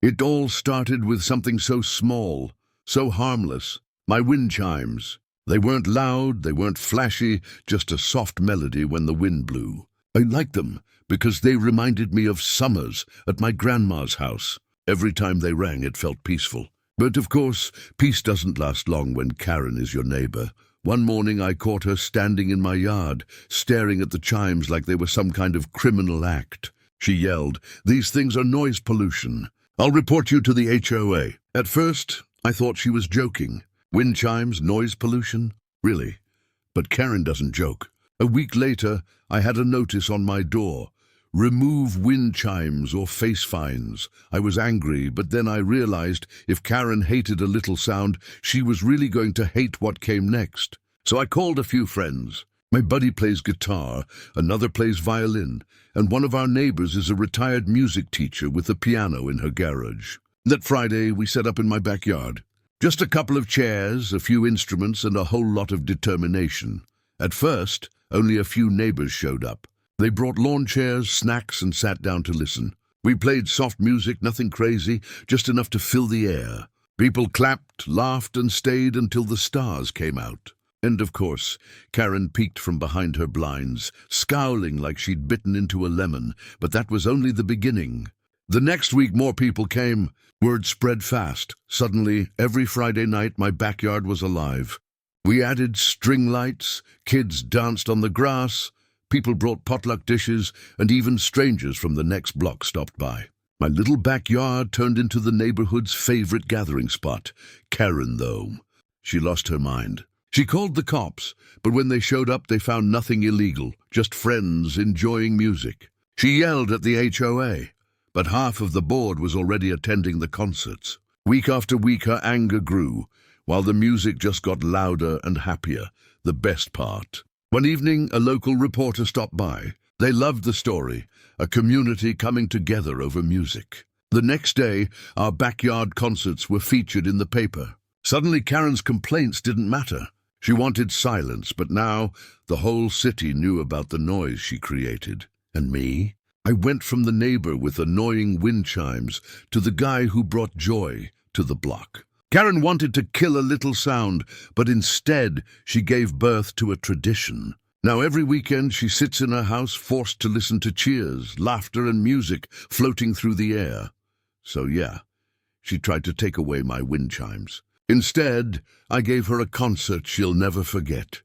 It all started with something so small, so harmless. My wind chimes. They weren't loud, they weren't flashy, just a soft melody when the wind blew. I liked them because they reminded me of summers at my grandma's house. Every time they rang, it felt peaceful. But of course, peace doesn't last long when Karen is your neighbor. One morning I caught her standing in my yard, staring at the chimes like they were some kind of criminal act. She yelled, "These things are noise pollution. I'll report you to the HOA." At first, I thought she was joking. Wind chimes, noise pollution? Really? But Karen doesn't joke. A week later, I had a notice on my door. Remove wind chimes or face fines. I was angry, but then I realized if Karen hated a little sound, she was really going to hate what came next. So I called a few friends. My buddy plays guitar, another plays violin, and one of our neighbors is a retired music teacher with a piano in her garage. That Friday, we set up in my backyard. Just a couple of chairs, a few instruments, and a whole lot of determination. At first, only a few neighbors showed up. They brought lawn chairs, snacks, and sat down to listen. We played soft music, nothing crazy, just enough to fill the air. People clapped, laughed, and stayed until the stars came out. And of course, Karen peeked from behind her blinds, scowling like she'd bitten into a lemon, but that was only the beginning. The next week more people came. Word spread fast. Suddenly, every Friday night, my backyard was alive. We added string lights, kids danced on the grass, people brought potluck dishes, and even strangers from the next block stopped by. My little backyard turned into the neighborhood's favorite gathering spot. Karen, though, she lost her mind. She called the cops, but when they showed up, they found nothing illegal, just friends enjoying music. She yelled at the HOA, but half of the board was already attending the concerts. Week after week, her anger grew, while the music just got louder and happier, the best part. One evening, a local reporter stopped by. They loved the story, a community coming together over music. The next day, our backyard concerts were featured in the paper. Suddenly, Karen's complaints didn't matter. She wanted silence, but now the whole city knew about the noise she created. And me? I went from the neighbor with annoying wind chimes to the guy who brought joy to the block. Karen wanted to kill a little sound, but instead she gave birth to a tradition. Now every weekend she sits in her house forced to listen to cheers, laughter and music floating through the air. So yeah, she tried to take away my wind chimes. Instead, I gave her a concert she'll never forget.